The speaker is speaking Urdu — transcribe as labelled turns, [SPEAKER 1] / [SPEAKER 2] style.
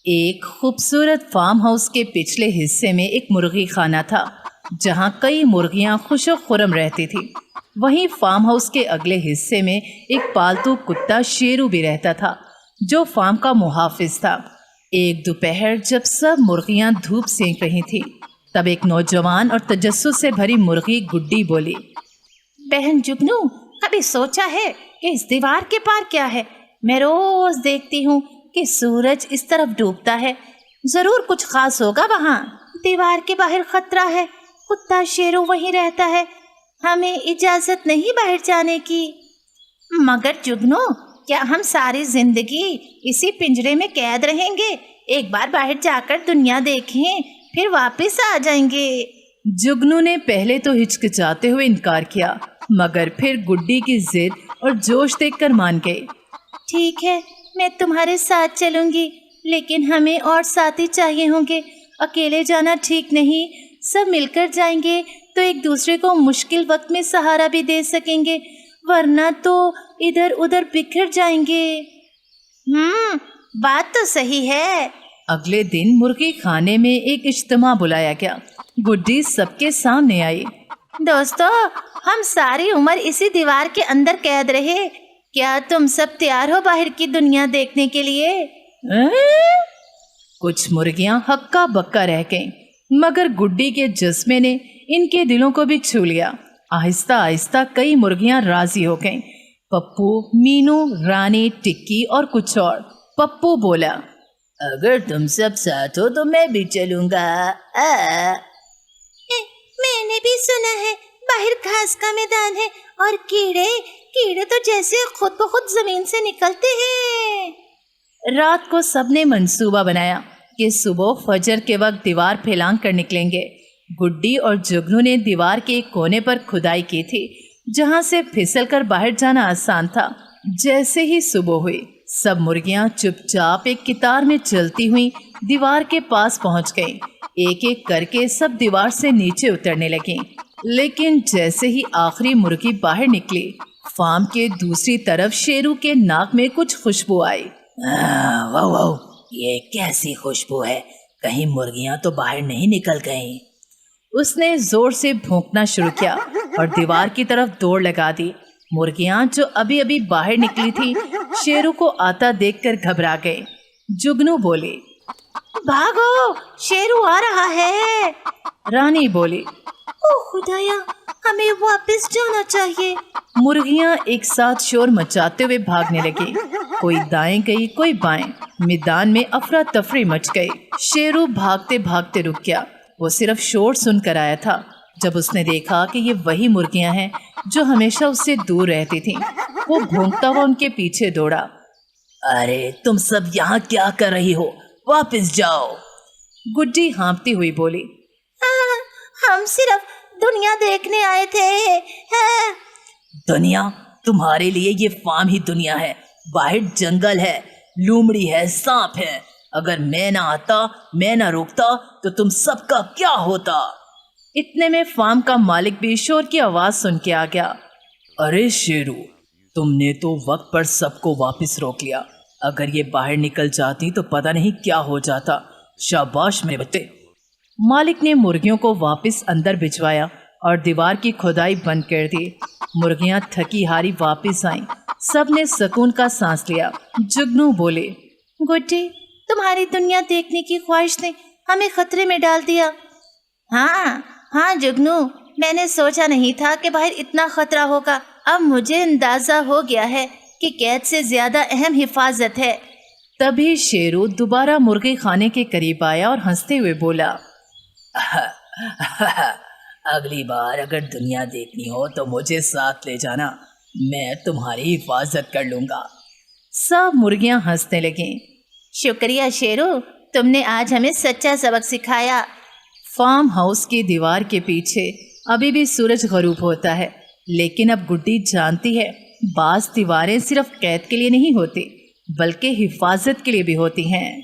[SPEAKER 1] ایک خوبصورت فارم ہاؤس کے پچھلے حصے میں ایک مرغی خانہ تھا جہاں کئی مرغیاں خوش و خرم رہتی تھی۔ وہیں فارم ہاؤس کے اگلے حصے میں ایک پالتو کتا شیرو بھی رہتا تھا جو فارم کا محافظ تھا۔ ایک دوپہر جب سب مرغیاں دھوپ سینک رہی تھی تب ایک نوجوان اور تجسس سے بھری مرغی گڈی بولی،
[SPEAKER 2] بہن جگنو، کبھی سوچا ہے کہ اس دیوار کے پار کیا ہے؟ میں روز دیکھتی ہوں کہ سورج اس طرف ڈوبتا ہے، ضرور کچھ خاص ہوگا وہاں۔ دیوار کے باہر خطرہ ہے، کتا شیرو وہیں رہتا ہے، ہمیں اجازت نہیں باہر جانے کی۔ مگر جگنو، کیا ہم ساری زندگی اسی پنجرے میں قید رہیں گے؟ ایک بار باہر جا کر دنیا دیکھیں، پھر واپس آ جائیں گے۔
[SPEAKER 1] جگنو نے پہلے تو ہچکچاتے ہوئے انکار کیا مگر پھر گڈی کی ضد اور جوش دیکھ کر مان گئی۔
[SPEAKER 2] ٹھیک ہے، میں تمہارے ساتھ چلوں گی، لیکن ہمیں اور ساتھی چاہیے ہوں گے۔ اکیلے جانا ٹھیک نہیں، سب مل کر جائیں گے تو ایک دوسرے کو مشکل وقت میں سہارا بھی دے سکیں گے، ورنہ تو ادھر ادھر بکھر جائیں گے۔ بات تو صحیح ہے۔
[SPEAKER 1] اگلے دن مرغی خانے میں ایک اجتماع بلایا گیا۔ گڈی سب کے سامنے آئی۔
[SPEAKER 2] دوستو، ہم ساری عمر اسی دیوار کے اندر قید رہے، کیا تم سب تیار ہو باہر کی دنیا دیکھنے کے لیے؟
[SPEAKER 1] کچھ مرغیاں ہکا بکا رہ گئیں مگر گڈی کے جذبے نے ان کے دلوں کو بھی چھو لیا۔ آہستہ آہستہ کئی مرغیاں راضی ہو گئیں، پپو، مینو، رانی، ٹکی اور کچھ اور۔ پپو بولا،
[SPEAKER 3] اگر تم سب ساتھ ہو تو میں بھی چلوں گا۔
[SPEAKER 2] میں نے بھی سنا ہے باہر گھاس کا میدان ہے اور کیڑے تو جیسے خود بخود زمین سے نکلتے ہیں۔
[SPEAKER 1] رات کو سب نے منصوبہ بنایا کہ صبح فجر کے وقت دیوار پھیلانگ کر نکلیں گے۔ گڈی اور جگنو نے دیوار کے ایک کونے پر کھدائی کی تھی جہاں سے پھسل کر باہر جانا آسان تھا۔ جیسے ہی صبح ہوئی سب مرغیاں چپ چاپ ایک قطار میں چلتی ہوئی دیوار کے پاس پہنچ گئیں۔ ایک ایک کر کے سب دیوار سے نیچے اترنے لگیں، لیکن جیسے ہی آخری مرغی باہر نکلی فارم کے دوسری طرف شیرو کے ناک میں کچھ خوشبو آئی۔
[SPEAKER 3] واہ واہ، یہ کیسی خوشبو ہے؟ کہیں مرغیاں تو باہر نہیں نکل گئیں؟
[SPEAKER 1] اس نے زور سے بھونکنا شروع کیا اور دیوار کی طرف دوڑ لگا دی۔ مرغیاں جو ابھی ابھی باہر نکلی تھی شیرو کو آتا دیکھ کر گھبرا گئے۔ جگنو بولی،
[SPEAKER 2] بھاگو، شیرو آ رہا ہے۔
[SPEAKER 1] رانی بولی،
[SPEAKER 2] او خدایا، ہمیں واپس جانا چاہیے۔
[SPEAKER 1] مرغیاں ایک ساتھ شور مچاتے ہوئے بھاگنے لگی، کوئی دائیں گئی کوئی بائیں۔ میدان میں افراتفری مچ گئی۔ شیرو بھاگتے بھاگتے رک گیا، وہ صرف شور سن کر آیا تھا۔ جب اس نے دیکھا کہ یہ وہی مرغیاں ہیں جو ہمیشہ اس سے دور رہتی تھیں، وہ بھونکتا ہوا ان کے پیچھے دوڑا۔
[SPEAKER 3] ارے تم سب یہاں کیا کر رہی ہو؟ واپس جاؤ۔
[SPEAKER 1] گڈی ہانپتی ہوئی بولی،
[SPEAKER 2] ہم صرف دنیا دیکھنے آئے تھے۔
[SPEAKER 3] دنیا؟ تمہارے لیے یہ فارم ہی دنیا ہے۔ باہر جنگل ہے، لومڑی ہے، سانپ ہے۔ اگر میں نہ آتا، میں نہ روکتا تو تم سب کا کیا ہوتا؟
[SPEAKER 1] اتنے میں فارم کا مالک بھی شور کی آواز سن کے آ گیا۔
[SPEAKER 3] ارے شیرو، تم نے تو وقت پر سب کو واپس روک لیا۔ اگر یہ باہر نکل جاتی تو پتہ نہیں کیا ہو جاتا۔ شاباش میرے بچے۔
[SPEAKER 1] مالک نے مرغیوں کو واپس اندر بھجوایا اور دیوار کی کھدائی بند کر دی۔ مرغیاں تھکی ہاری واپس آئیں، سب نے سکون کا سانس لیا۔ جگنو بولے،
[SPEAKER 2] گڈی، تمہاری دنیا دیکھنے کی خواہش نے ہمیں خطرے میں ڈال دیا۔ ہاں جگنو، میں نے سوچا نہیں تھا کہ باہر اتنا خطرہ ہوگا۔ اب مجھے اندازہ ہو گیا ہے کہ قید سے زیادہ اہم حفاظت ہے۔
[SPEAKER 1] تبھی شیرو دوبارہ مرغی خانے کے قریب آیا اور ہنستے ہوئے بولا،
[SPEAKER 3] اگلی بار اگر دنیا دیکھنی ہو تو مجھے ساتھ لے جانا، میں تمہاری حفاظت کر لوں گا۔
[SPEAKER 1] سب مرغیاں ہنسنے لگیں۔
[SPEAKER 2] شکریہ شیرو، تم نے آج ہمیں سچا سبق سکھایا۔
[SPEAKER 1] فارم ہاؤس کی دیوار کے پیچھے ابھی بھی سورج غروب ہوتا ہے، لیکن اب گڈی جانتی ہے بعض دیواریں صرف قید کے لیے نہیں ہوتی بلکہ حفاظت کے لیے بھی ہوتی ہیں۔